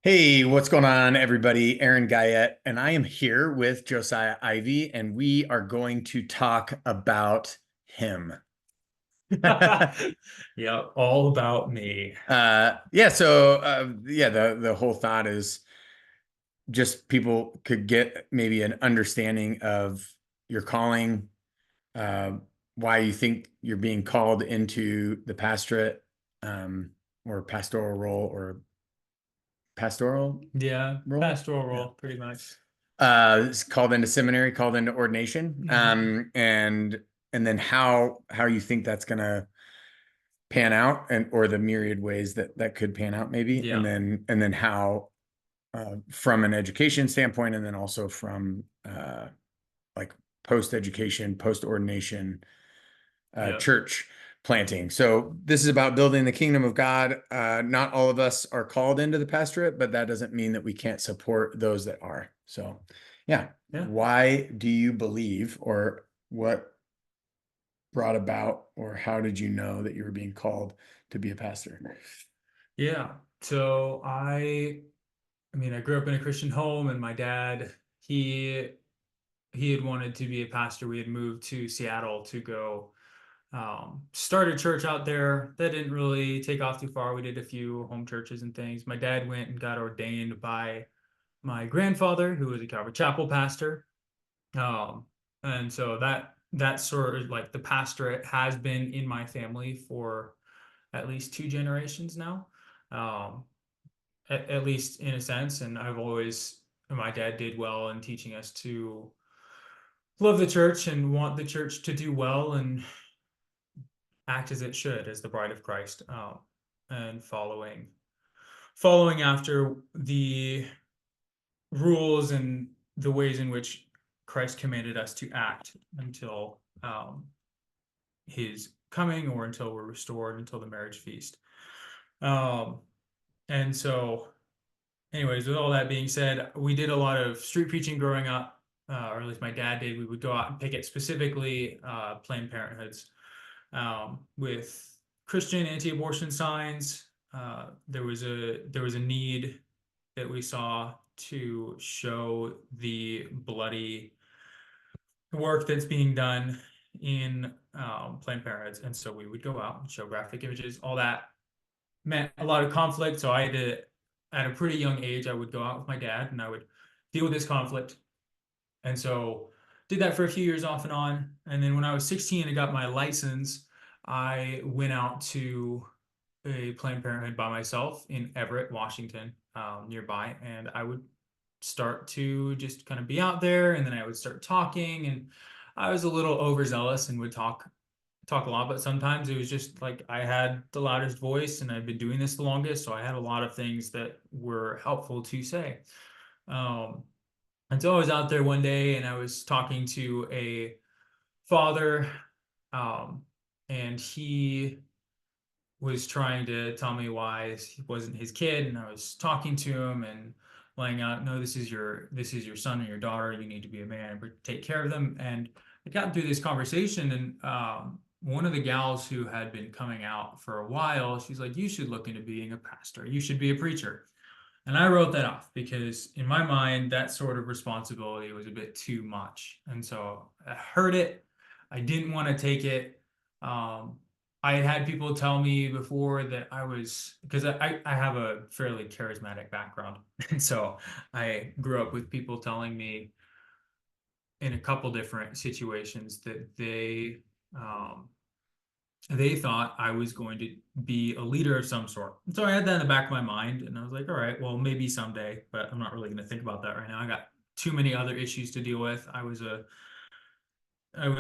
Hey, what's going on, everybody? Aaron Guyette, and I am here with Josiah Ivy, and we are going to talk about him. Yeah, all about me. Yeah, the whole thought is just people could get maybe an understanding of your calling, uh, why you think you're being called into the pastorate, um, or pastoral role or pastoral Yeah, role. pastoral Yeah. role, pretty much. Is called into seminary, called into ordination, Hmm. and then how you think that's gonna pan out, and or the myriad ways that that could pan out, maybe, Yeah, and then how, from an education standpoint, and then also from like post education, post ordination, yeah, church planting. So this is about building the kingdom of God. Not all of us are called into the pastorate, but that doesn't mean that we can't support those that are. So, yeah. yeah, Why do you believe, or what brought about, or how did you know that you were being called to be a pastor? yeah. So I grew up in a Christian home, and my dad, he he had wanted to be a pastor. We had moved to Seattle to go start a church out there. That didn't really take off too far. We did a few home churches and things. My dad went and got ordained by my grandfather, who was a Calvary Chapel pastor. Um, and so that sort of like the pastorate has been in my family for at least two generations now, um, at least in a sense. And my dad did well in teaching us to love the church and want the church to do well and act as it should as the bride of Christ, and following after the rules and the ways in which Christ commanded us to act until his coming or until we're restored, until the marriage feast. Um, and so, anyways, with all that being said, we did a lot of street preaching growing up, or at least my dad did. We would go out and picket specifically Planned Parenthoods with Christian anti-abortion signs. There was a need that we saw to show the bloody work that's being done in Planned Parenthoods, and so we would go out and show graphic images. All that meant a lot of conflict, so I had to, at a pretty young age, I would go out with my dad and I would deal with this conflict, and so did that for a few years off and on. And then when I was 16 and got my license, I went out to a Planned Parenthood by myself in Everett, Washington, nearby, and I would start to just kind of be out there, and then I would start talking, and I was a little overzealous and would talk a lot, but sometimes it was just like I had the loudest voice and I've been doing this the longest, so I had a lot of things that were helpful to say. Um, and so I was out there one day and I was talking to a father, um, and he was trying to tell me why he wasn't his kid, and I was talking to him and laying out, no, this is your son and your daughter. You need to be a man and take care of them. And I got through this conversation, and one of the gals who had been coming out for a while, she's like, "You should look into being a pastor. You should be a preacher." And I wrote that off because in my mind, that sort of responsibility was a bit too much. And so I heard it. I didn't want to take it. Um, I had had people tell me before that I was, because I have a fairly charismatic background. And so I grew up with people telling me in a couple different situations that they thought I was going to be a leader of some sort. And so I had that in the back of my mind, and I was like, all right, well, maybe someday, but I'm not really going to think about that right now. I got too many other issues to deal with. I was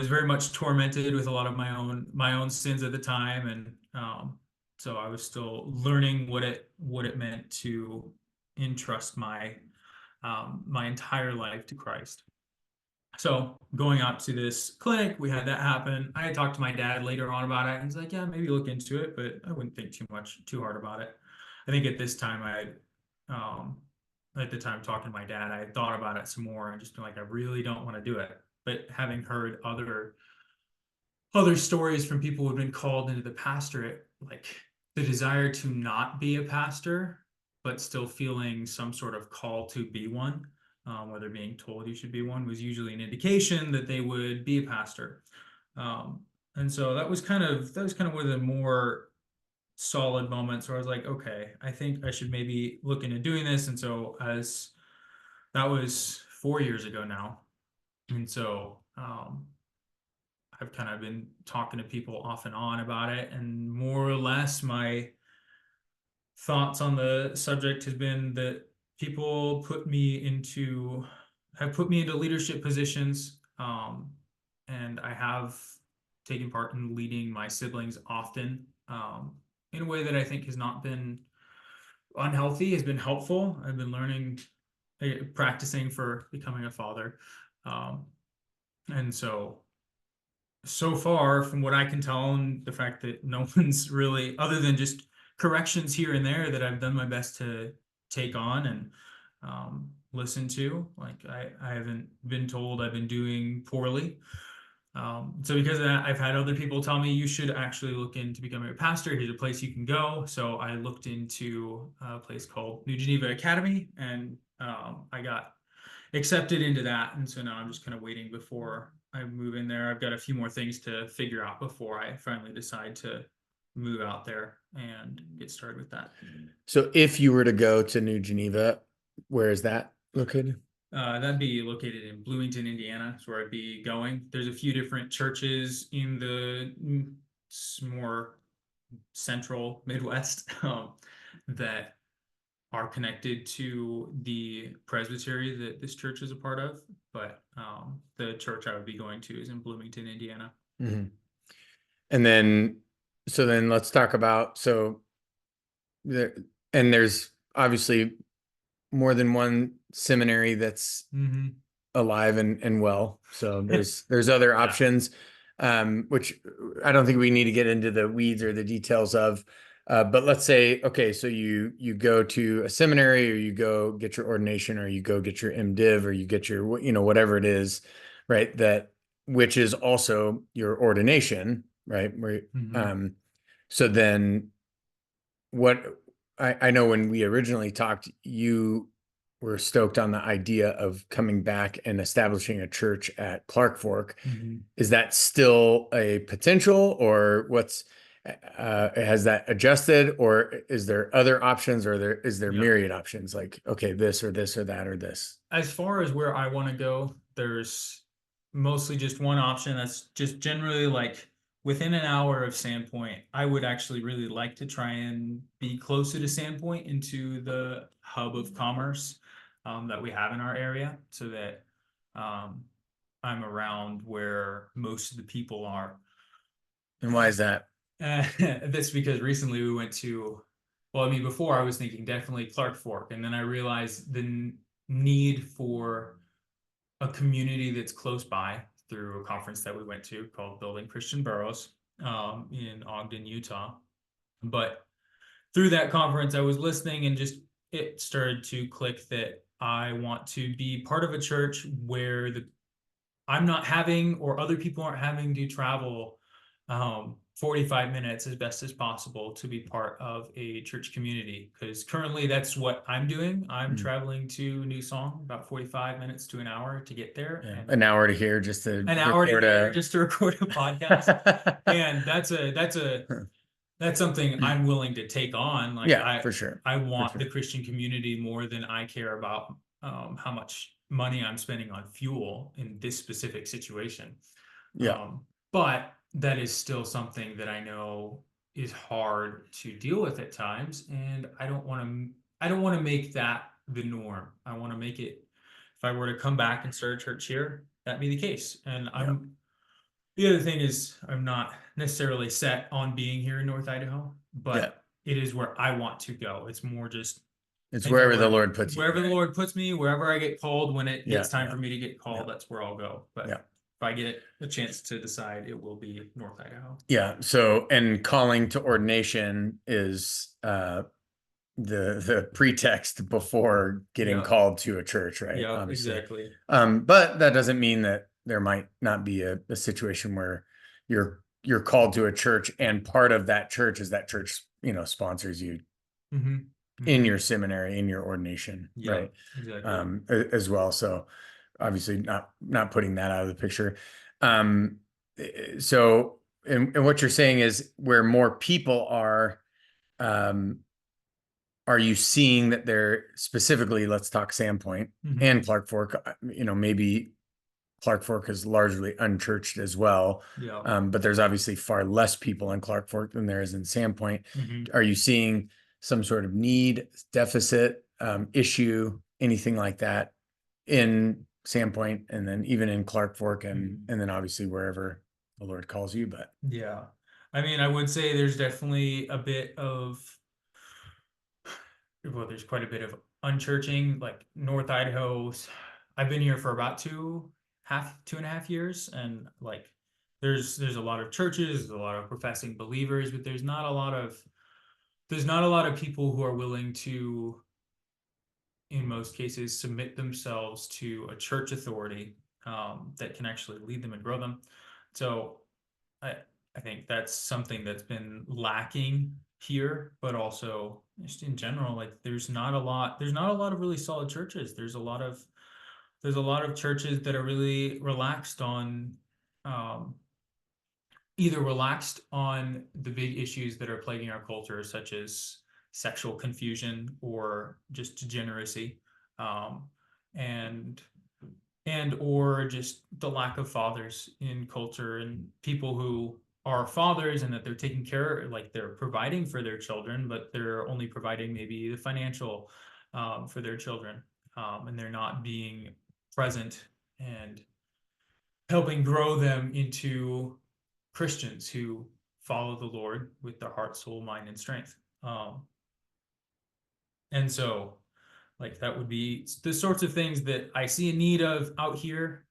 very much tormented with a lot of my own sins at the time, and so I was still learning what it meant to entrust my entire life to Christ. So going out to this clinic, we had that happen. I had talked to my dad later on about it. He's like, "Yeah, maybe look into it," but I wouldn't think too hard about it. I think at this time um, at the time talking to my dad, I had thought about it some more and just been like, I really don't want to do it. But having heard other stories from people who've been called into the pastorate, like the desire to not be a pastor but still feeling some sort of call to be one, whether being told you should be one was usually an indication that they would be a pastor. Um, and so that was kind of one of the more solid moments where I was like, okay, I think I should maybe look into doing this. And so as that was 4 years ago now. And so I've kind of been talking to people off and on about it, and more or less my thoughts on the subject has been that people have put me into leadership positions, and I have taken part in leading my siblings often, in a way that I think has not been unhealthy, has been helpful. I've been learning, practicing for becoming a father, um, and so far, from what I can tell, and the fact that no one's really, other than just corrections here and there that I've done my best to take on and listen to, like I haven't been told I've been doing poorly. So because of that, I've had other people tell me you should actually look into becoming a pastor. Here's a place you can go. So I looked into a place called New Geneva Academy, and I got accepted into that. And so now I'm just kind of waiting before I move in there. I've got a few more things to figure out before I finally decide to move out there and get started with that. So if you were to go to New Geneva, where is that located? That'd be located in Bloomington, Indiana. Is where I'd be going. There's a few different churches in the more central Midwest, that are connected to the presbytery that this church is a part of. But the church I would be going to is in Bloomington, Indiana. Mhm. And then, so then let's talk about, so there, and there's obviously more than one seminary that's Mm-hmm. alive and well. So there's other Yeah. options, which I don't think we need to get into the weeds or the details of. But let's say, okay, so you go to a seminary, or you go get your ordination, or you go get your MDiv, or you get your, whatever it is, right? That which is also your ordination, right? Where Mm-hmm. um, so then what I know when we originally talked, you were stoked on the idea of coming back and establishing a church at Clark Fork. Mm-hmm. Is that still a potential, or has that adjusted, or is there other options, or is there Yeah. myriad options, like, okay, this or this or that or this? As far as where I want to go, there's mostly just one option. That's just generally like within an hour of Sandpoint. I would actually really like to try and be closer to Sandpoint, into the hub of commerce that we have in our area, so that um, I'm around where most of the people are. And why is that? That's because recently we went to, well, I mean, before I was thinking definitely Clark Fork, and then I realized the need for a community that's close by through a conference that we went to called Building Christian Boroughs, in Ogden, Utah. But through that conference, I was listening, and just it started to click that I want to be part of a church where I'm not having, or other people aren't having to travel 45 minutes as best as possible to be part of a church community. Because currently that's what I'm doing. I'm Mm. traveling to New Song about 45 minutes to an hour to get there, Yeah, and an hour to here just to an hour to record here a just to record a podcast. And that's something I'm willing to take on. Like Yeah, I for sure. I For want the sure. Christian community more than I care about how much money I'm spending on fuel in this specific situation. Yeah. Um, but that is still something that I know is hard to deal with at times, and I don't want to make that the norm. I want to make it, if I were to come back and start a church here, that be the case. And Yeah. the other thing is I'm not necessarily set on being here in North Idaho, Yeah. but it is where I want to go. It's more just, It's I think the wherever the word, Lord puts you, wherever the right? Lord puts me, wherever I get called, when it Yeah. hits time Yeah. for me to get Yeah. called, that's where I'll go. But Yeah. if I get a chance to decide, it will be North Idaho. Yeah. So, and calling to ordination is the pretext before getting Yeah. called to a church, right? Yeah, Obviously. exactly. But that doesn't mean that there might not be a situation where you're called to a church, and part of that church is that church, sponsors you Hmm. in Mhm. your seminary, in your ordination, right? Yep, exactly. As well. So obviously not putting that out of the picture. Um, so and what you're saying is where more people um, are you seeing that they're specifically, let's talk Sandpoint Mhm. and Clark Fork, maybe Clark Fork is largely unchurched as well. Yeah. But there's obviously far less people in Clark Fork than there is in Sandpoint. Mhm. Are you seeing some sort of need, deficit, issue, anything like that in Sandpoint, and then even in Clark Fork, and Mhm. and then obviously wherever the Lord calls you? But Yeah. I mean, I would say there's definitely a bit of, well, there's quite a bit of unchurching, like North Idaho. I've been here for about 2.5 years, and like there's a lot of churches, there's a lot of professing believers, but there's not a lot of people who are willing to, in most cases, submit themselves to a church authority that can actually lead them and grow them. So I I think that's something that's been lacking here, but also just in general, like there's not a lot of really solid churches. There's a lot of churches that are really um, either relaxed on the big issues that are plaguing our culture, such as sexual confusion or just degeneracy, um, and or just the lack of fathers in culture and people who are fathers and that they're taking care, like they're providing for their children, but they're only providing maybe the financial for their children, and they're not being present and helping grow them into Christians who follow the Lord with their heart, soul, mind, and strength. And so like that would be the sorts of things that I see a need of out here.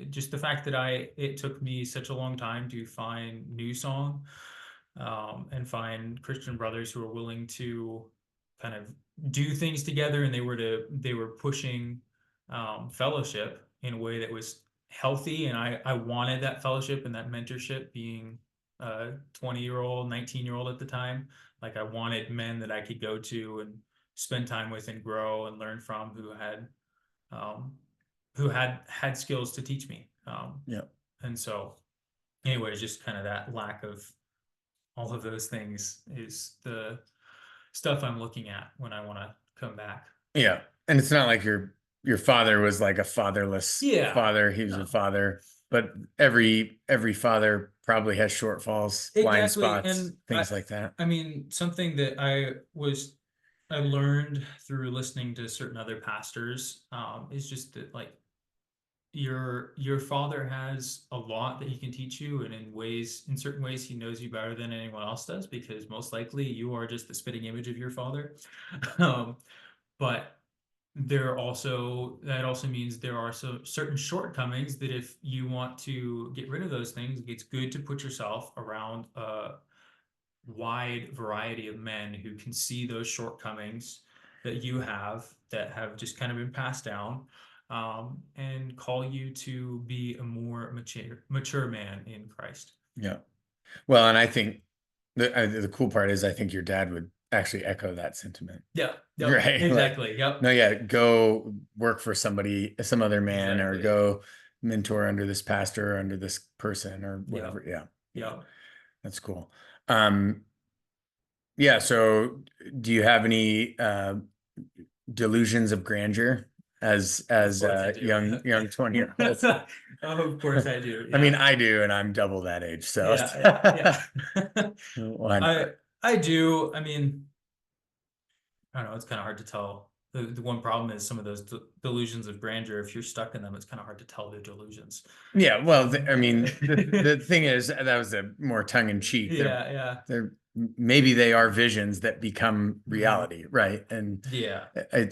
Just the fact that it took me such a long time to find New Song, and find Christian brothers who are willing to kind of do things together, and they were pushing fellowship in a way that was healthy, and I wanted that fellowship and that mentorship, being a 20-year-old, 19-year-old at the time. Like I wanted men that I could go to and spend time with and grow and learn from, um, who had skills to teach me. yeah, And so, anyways, just kind of that lack of all of those things is the stuff I'm looking at when I want to come back. yeah. And it's not like your father was like a fatherless Yeah, father. He was a no, father, but every father probably has shortfalls, blind exactly. spots, And things like that. I mean, something that I learned through listening to certain other pastors, is just that like your father has a lot that he can teach you, and in certain ways he knows you better than anyone else does, because most likely you are just the spitting image of your father. um, but that also means there are certain shortcomings that if you want to get rid of those things, it's good to put yourself around a wide variety of men who can see those shortcomings that you have, that have just kind of been passed down, and call you to be a more mature man in Christ. Yeah. Well, and I think the cool part is I think your dad would actually echo that sentiment. Yeah. Yep. Right. Like, Exactly. Yep. no, yeah, go work for somebody, some other man, or Exactly. go mentor under this pastor or under this person or Yep. whatever. Yeah. Yeah. Yep. That's cool. Um, yeah. So do you have any delusions of grandeur Of as course I a do. young 20-year-old? Of course I do. I mean, Yeah. I do, and I'm double that age, so Yeah. Yeah. Yeah. why I not? I do. I mean, I don't know. It's kind of hard to tell. The one problem is some of those delusions of grandeur. If you're stuck in them, it's kind of hard to tell they're delusions. Yeah, well, Um, I mean, the thing is that was a more tongue in cheek. yeah, yeah. They're maybe they are visions that become Mhm. reality, right? And Yeah.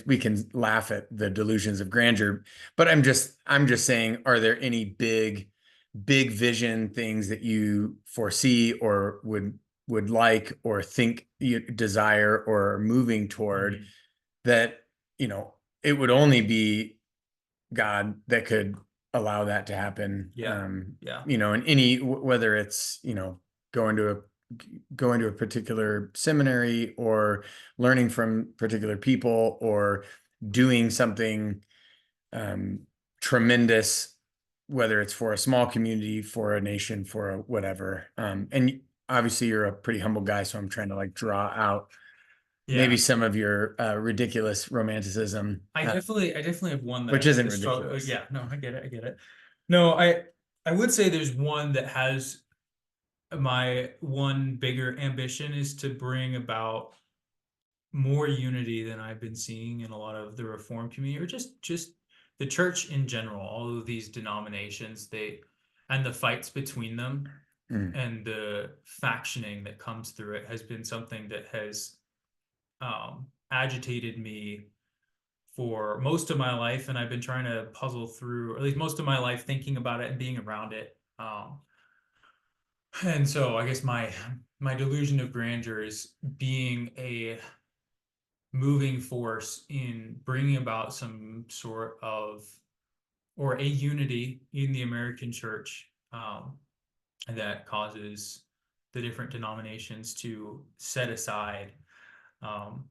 we can laugh at the delusions of grandeur, but I'm just saying, are there any big vision things that you foresee or would like or think you desire or are moving toward Mhm. that, it would only be God that could allow that to happen. Yeah. Yeah. In any, whether it's, going to a going to a particular seminary or learning from particular people or doing something um, tremendous, whether it's for a small community, for a nation, for a whatever. And obviously you're a pretty humble guy, so I'm trying to like draw out maybe Yeah. some of your ridiculous romanticism, I definitely have one that which I kind isn't of struggle. ridiculous. Yeah, no, I get it. I get it. No, I would say there's one that has my one bigger ambition is to bring about more unity than I've been seeing in a lot of the reform community, or just the church in general. All of these denominations, they and the fights between them Mm, and the factioning that comes through it has been something that has agitated me for most of my life, and I've been trying to puzzle through, or at least most of my life, thinking about it and being around it. And so I guess my delusion of grandeur is being a moving force in bringing about some sort of or a unity in the American church, that causes the different denominations to um,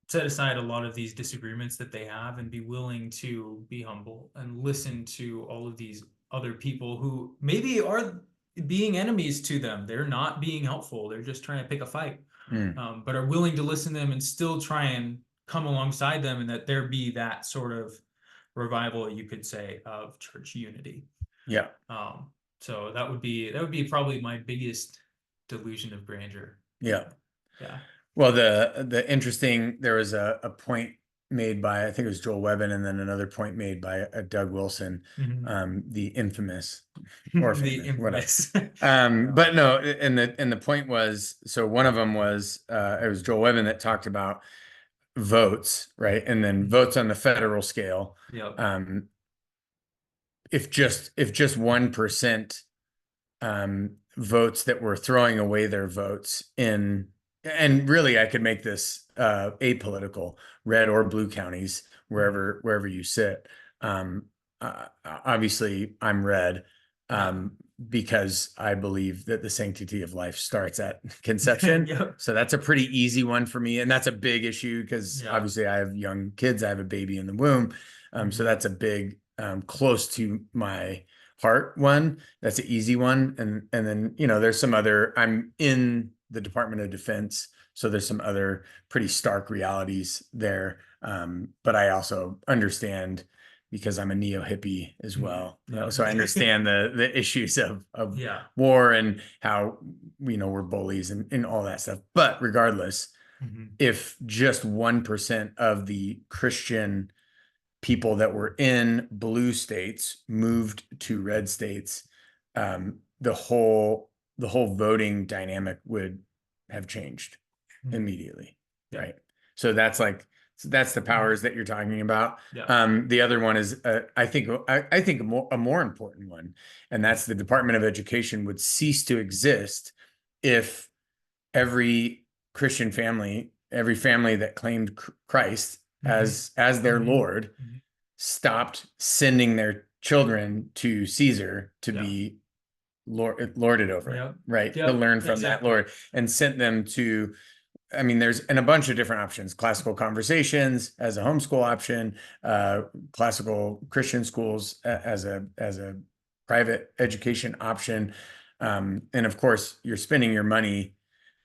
set aside a lot of these disagreements that they have and be willing to be humble and listen to all of these other people who maybe are being enemies to them. They're not being helpful. They're just trying to pick a fight, mm. but are willing to listen to them and still try and come alongside them, and that there be that sort of revival, you could say, of church unity. Yeah. Um, so that would be probably my biggest delusion of grandeur. Yeah. Yeah. Well, the interesting, there was a point made by, I think it was Joel Webbin, and then another point made by Doug Wilson, Mhm. the infamous or The famous, whatever. infamous. But no, and the point was, so one of them was it was Joel Webbin that talked about votes, right? And then Mhm. votes on the federal scale. Yep. Um, if just 1% votes that were throwing away their votes in, and really I could make this apolitical, red or blue counties, Mhm. wherever you sit. Um, Obviously, I'm red Yeah. because I believe that the sanctity of life starts at conception. Yep. So that's a pretty easy one for me, and that's a big issue because Yeah. obviously I have young kids. I have a baby in the womb, so Mhm. that's a big close to my heart one. That's an easy one. And then, there's some other, I'm in the Department of Defense, so there's some other pretty stark realities there. But I also understand because I'm a neo hippie as Mhm. well. Yeah. So I understand the issues of Yeah. war and how, we're bullies and all that stuff. But regardless, Mhm. if just 1% of the Christian people that were in blue states moved to red states, the whole voting dynamic would have changed Mhm. immediately, Yeah. right? So that's the Mhm. powers that you're talking about. Yeah. The other one is, I think a more important one, and that's the Department of Education would cease to exist if every Christian family, every family that claimed Christ Mhm. as their Mhm. Lord, Mhm. stopped sending their children to Caesar to Yeah. be lorded over, Yep. right? To Yep. learn from that Exactly. Lord, and sent them to, I mean, there's and a bunch of different options: classical conversations as a homeschool option, classical Christian schools as a private education option, and of course, you're spending your money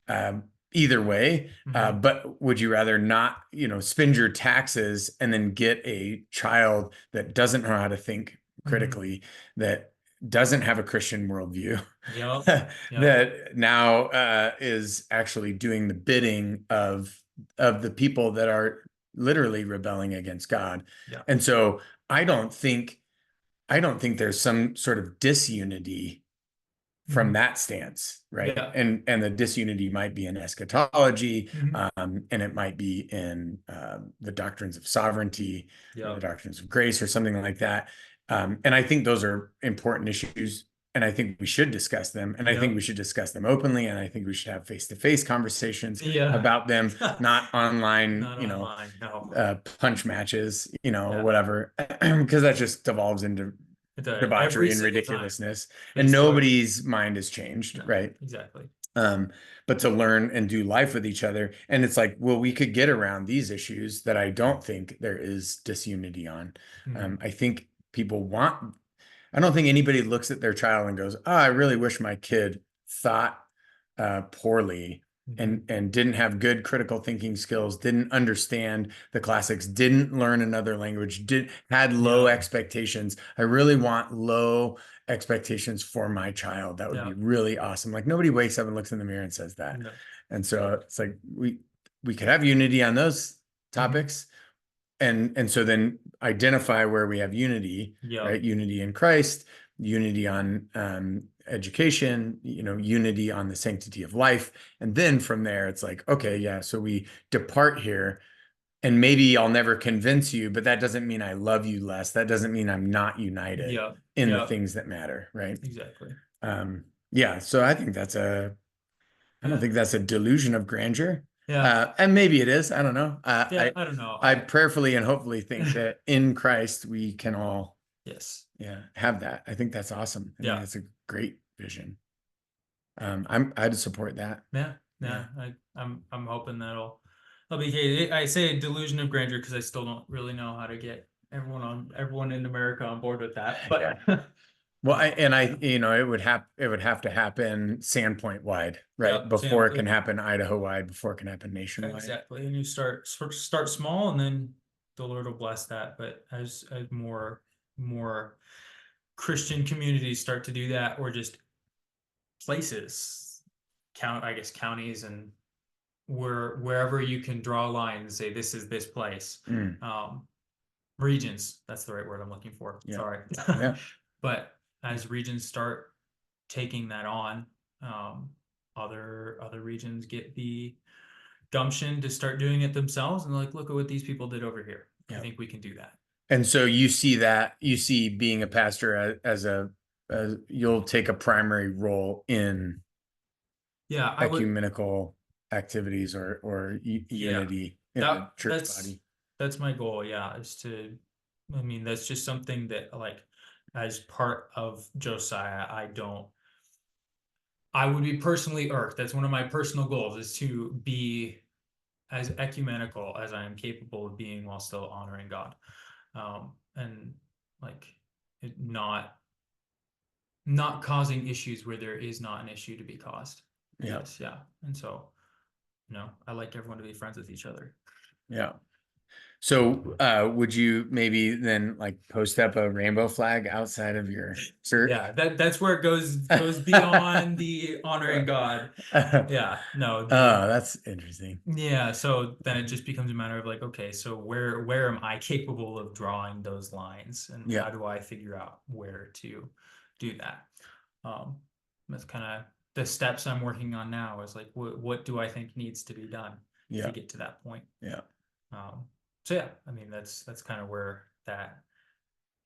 um, either way. Mhm. But would you rather not, spend your taxes and then get a child that doesn't know how to think Mhm. critically, that doesn't have a Christian worldview, Yep. Yep. that now is actually doing the bidding of the people that are literally rebelling against God? Yeah. And so I don't think I don't think there's some sort of disunity from Mhm. that stance, right? Yeah. And the disunity might be in eschatology, Mhm. and it might be in the doctrines of sovereignty or the Yep. doctrines of grace or something like that. And I think those are important issues, and I think we should discuss them, and I think we Yep. should discuss them openly, and I think we should have face-to-face conversations Yeah. about them, not online, Not online. No. punch matches, or Yeah. whatever, because that just devolves into It does every debauchery and single time. ridiculousness, They and start. nobody's mind has changed, No. right? Exactly. um, but to learn and do life with each other. And it's like, well, we could get around these issues that I don't think there is disunity on. Mhm. I think people want, I don't think anybody looks at their child and goes, oh, I really wish my kid thought poorly Mhm. and didn't have good critical thinking skills, didn't understand the classics, didn't learn another language, did had low Yeah. expectations. I really want low expectations for my child. That would Yeah. be really awesome. Like nobody wakes up and looks in the mirror and says that. No. And so it's like we could have unity on those Mhm. topics, and so then identify where we have unity, Yep. right? Unity in Christ, unity on education, unity on the sanctity of life. And then from there, it's like, okay, yeah, so we depart here, and maybe I'll never convince you, but that doesn't mean I love you less. That doesn't mean I'm not united Yep. in the Yep. things that matter, right? Exactly. Yeah, so I don't Yeah. think that's a delusion of grandeur. Yeah. And maybe it is. I don't know. Yeah. I don't know. I prayerfully and hopefully think that in Christ we can all, Yes. yeah, have that. I think that's awesome. I think Yeah. that's a great vision. I'd support that. Yeah. Yeah. Yeah. I'm hoping that'll be okay. I say delusion of grandeur because I still don't really know how to get everyone in America on board with that. But Yeah. Well, yeah. it would have to happen Sandpoint wide, right? Yep. Before Sam, it can happen Idaho wide, before it can happen nationwide. exactly. And you start small, and then the Lord will bless that. But as more Christian communities start to do that, or just places, I guess counties and wherever you can draw a line and say this is this place. Mm, Um, regions, that's the right word I'm looking for. yeah. Sorry. Yeah. But as regions start taking that on, um, other regions get the gumption to start doing it themselves and like, look at what these people did over here. I Yeah. think we can do that. And so you see being a pastor as you'll take a primary role in Yeah, I would. ecumenical activities or Yeah, unity in the that church body. that's my goal. Yeah, is to. I mean, that's just something that like, as part of Josiah, I would be personally irked. That's one of my personal goals is to be as ecumenical as I am capable of being while still honoring God. And like not causing issues where there is not an issue to be caused. I Yeah. guess, yeah. And so, I like everyone to be friends with each other. Yeah. So would you maybe then like post up a rainbow flag outside of your church? Yeah, that's where it goes beyond the honoring God. Oh, Yeah, no, that's interesting. yeah, so then it just becomes a matter of like, okay, so where am I capable of drawing those lines, and Yeah. how do I figure out where to do that? Um, that's kind of the steps I'm working on now is like, what do I think needs to be done to Yeah. get to that point? Yeah. Um, so yeah, I mean that's kind of where that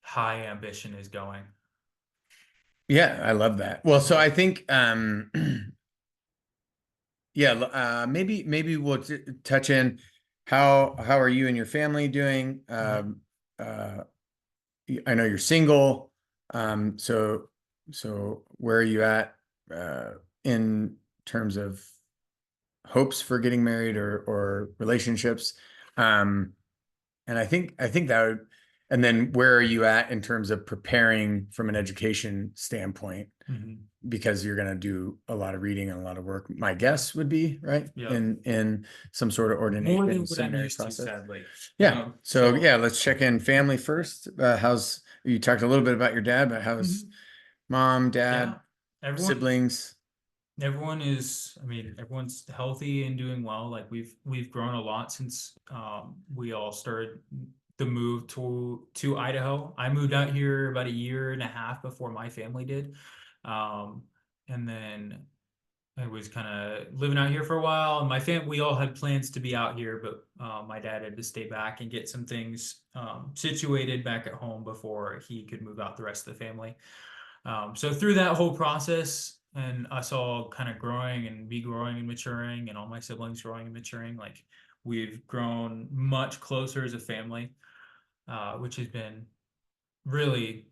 high ambition is going. Yeah, I love that. Well, so Yeah. I think yeah, maybe we'll touch in how are you and your family doing? Mhm. Uh, I know you're single. So where are you at uh, in terms of hopes for getting married or relationships? Um, and I think that would, and then where are you at in terms of preparing from an education standpoint? Mhm. Because you're going to do a lot of reading and a lot of work. My guess would be right Yep. in some sort of More than ordination what I'm seminary used to, process. sadly. Yeah. So So yeah, let's check in family first. How's you talked a little bit about your dad, but how's mhm. mom, Yeah, dad, everyone siblings? everyone is, I mean, everyone's healthy and doing well. Like we've grown a lot since we all started the move to Idaho. I moved out here about a year and a half before my family did. Um, and then I was kind of living out here for a while, and we all had plans to be out here, but my dad had to stay back and get some things situated back at home before he could move out the rest of the family. So through that whole process and us all kind of growing and me growing and maturing and all my siblings growing and maturing, like we've grown much closer as a family, which has been really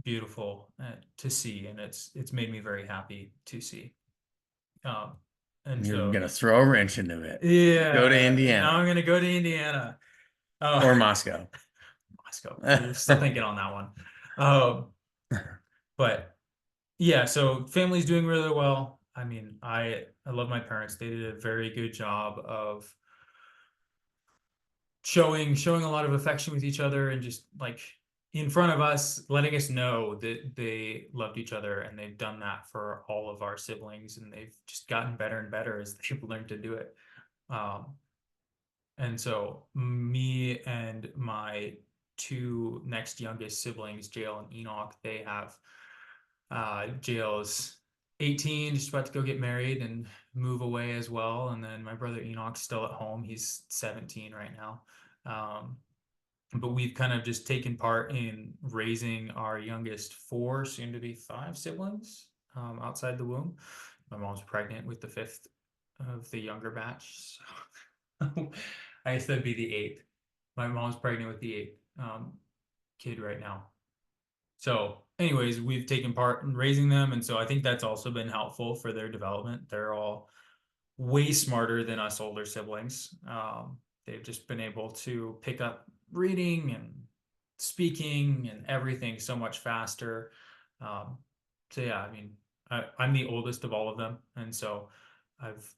beautiful to see, and it's made me very happy to see. Um, and You're so gonna throw a wrench into it. Go to yeah, now Indiana I'm gonna go to Indiana. or Moscow. Moscow. We're still thinking on that one. Um, but yeah, so family's doing really well. I mean, I love my parents. They did a very good job of showing a lot of affection with each other and just like in front of us, letting us know that they loved each other, and they've done that for all of our siblings, and they've just gotten better and better as they've learned to do it. Um, and so me and my two next youngest siblings, Jael and Enoch, they have Jael's 18, just about to go get married and move away as well. And then my brother Enoch's still at home. He's 17 right now. But we've kind of just taken part in raising our youngest four, soon to be five siblings outside the womb. My mom's pregnant with the fifth of the younger batch. So I guess that'd be the eighth. My mom's pregnant with the eighth kid right now. So, anyways, we've taken part in raising them, and so I think that's also been helpful for their development. They're all way smarter than us older siblings. They've just been able to pick up reading and speaking and everything so much faster. Um, so yeah, I mean, I'm the oldest of all of them, and so I've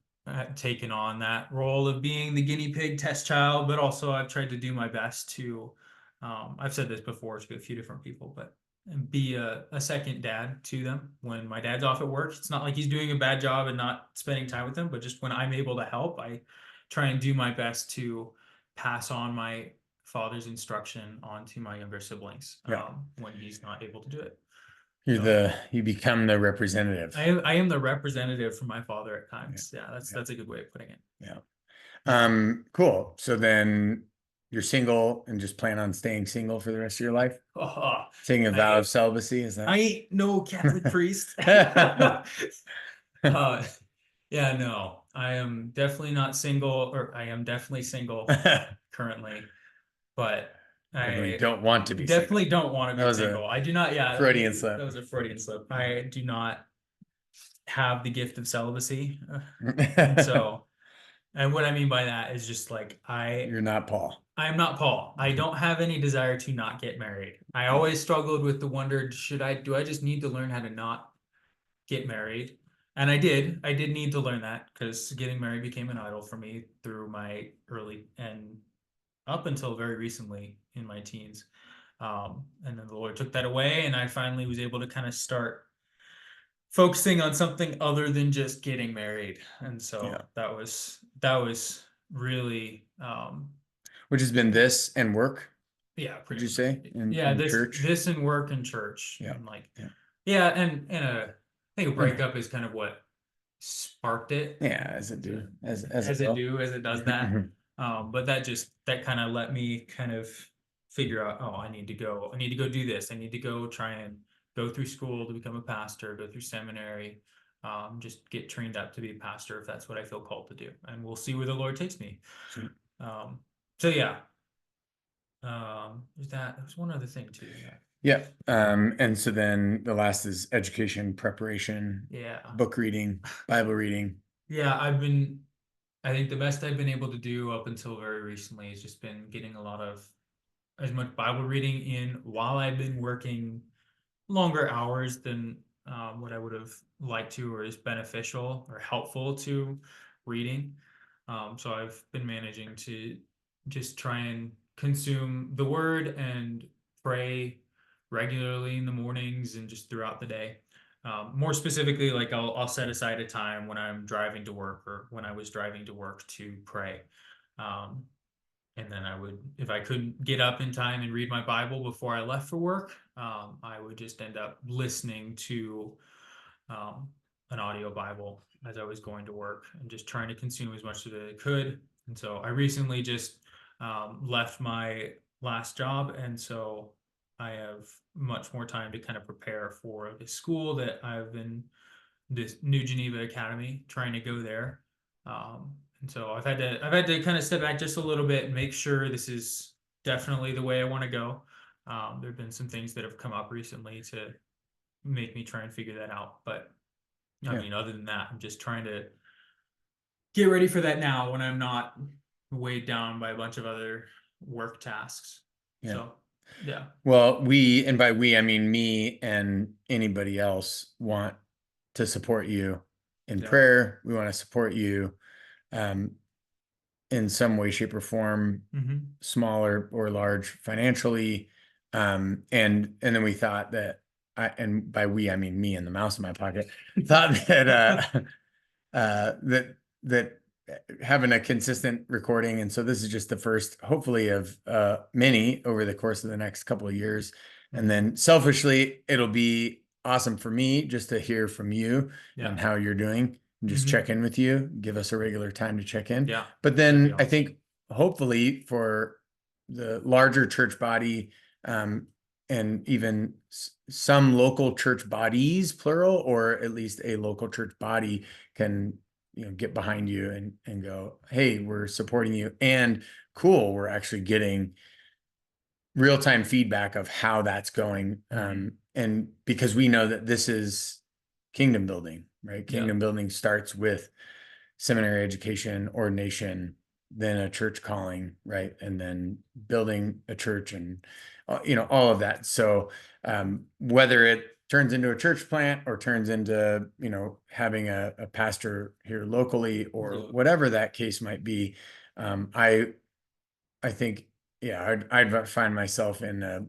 taken on that role of being the guinea pig test child, but also I've tried to do my best to. I've said this before to a few different people, but and be a second dad to them when my dad's off at work. It's not like he's doing a bad job and not spending time with them, but just when I'm able to help, I try and do my best to pass on my father's instruction onto my younger siblings Yeah. when he's not able to do it. You're So you become the representative. I am the representative for my father at Yeah. times. Yeah, that's Yeah. that's a good way of putting it. Yeah. Cool. So then you're single and just plan on staying single for the rest of your life? Oh, Taking a vow I of celibacy, is I that? ain't no Catholic priest. uh, yeah, no, I am definitely not single, or I am definitely single currently, but Definitely I don't want to be definitely single. don't want to That be was a single. I do not, yeah, Freudian that slip. was a Freudian slip. I do not have the gift of celibacy. And so, and what I mean by that is just like You're not Paul. I'm not Paul. I don't have any desire to not get married. I always struggled with the wonder, do I just need to learn how to not get married? And I did need to learn that because getting married became an idol for me through my early and up until very recently in my teens. And then the Lord took that away, and I finally was able to kind of start focusing on something other than just getting married. And Yeah. so that was really Which has been this and work, yeah, would pretty you much. say, Yeah, in this church? this and work and church Yeah. and like Yeah. yeah, and I think a And breakup is kind of what sparked it yeah, as it do, as it will. as it does that. But that kind of let me kind of figure out, oh, I need to go do this. I need to go try and go through school to become a pastor, go through seminary, just get trained up to be a pastor if that's what I feel called to do. And we'll see where the Lord takes me. Sweet. So yeah, there's one other thing too. Yeah. And so then the last is education, preparation, Yeah. book reading, Bible reading. Yeah, I think the best I've been able to do up until very recently has just been getting a lot of as much Bible reading in while I've been working longer hours than what I would have liked to, or is beneficial or helpful to reading. So I've been managing to just try and consume the word and pray regularly in the mornings and just throughout the day. More specifically, like I'll set aside a time when I'm driving to work or when I was driving to work to pray. Um, and then I would, if I couldn't get up in time and read my Bible before I left for work, I would just end up listening to um, an audio Bible as I was going to work and just trying to consume as much of it as I could. And so I recently just left my last job, and so I have much more time to kind of prepare for the school that I've been, this New Geneva Academy, trying to go there. And so I've had to kind of step back just a little bit and make sure this is definitely the way I want to go. There have been some things that have come up recently to make me try and figure that out, but I Yeah. mean, other than that, I'm just trying to get ready for that now when I'm not weighed down by a bunch of other work tasks. Yeah. So, yeah, Well, and by we, I mean me and anybody else, want to support you in yeah, prayer. We want to support you um, in some way, shape, or form, hmm, smaller or large financially. And then we thought that and by we, I mean me and the mouse in my pocket, thought that that having a consistent recording, and so this is just the first, hopefully, of many over the course of the next couple of years. And hmm, then selfishly, it'll be awesome for me just to hear from you and yeah, how you're doing, and just check hmm, in with you, give us a regular time to check in. yeah, But that'd be then I awesome. think hopefully for the larger church body, um, and even some local church bodies, plural, or at least a local church body can, get behind you and go, hey, we're supporting you, and cool, we're actually getting real-time feedback of how that's going. Hmm. And because we know that this is kingdom building, right? Yeah, Kingdom building starts with seminary education, ordination, then a church calling, right? And then building a church, and all of that. So whether it turns into a church plant or turns into, having a pastor here locally, or yeah, whatever that case might be, I think, yeah, I'd find myself in a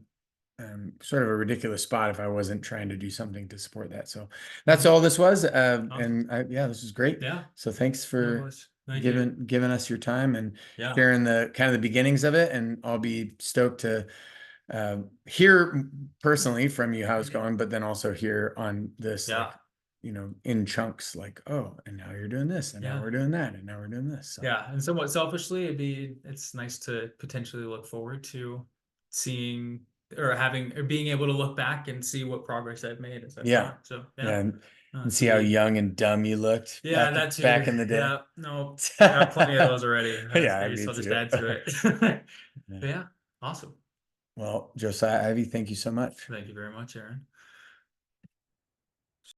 sort of a ridiculous spot if I wasn't trying to do something to support that. So that's hmm, all this was. awesome. And yeah, this is great. Yeah, So thanks for likewise. Thank you. giving us your time and Yeah, sharing the kind of the beginnings of it. And I'll be stoked to hear personally from you how it's going, but then also hear on this, yeah, like, in chunks, like, oh, and now you're doing this, and now yeah. we're doing that, and now we're doing this. So Yeah, and somewhat selfishly, it's nice to potentially look forward to seeing or having or being able to look back and see what progress I've made as I've yeah, gone. So yeah, yeah, and it'll see how be young and dumb you looked yeah, back that too. back in the day. Yeah, no, got plenty of those already. Yeah, I guess me I'll just too. add to it. Yeah. But yeah, awesome. Well, Josiah, Ivy, thank you so much. Thank you very much, Aaron.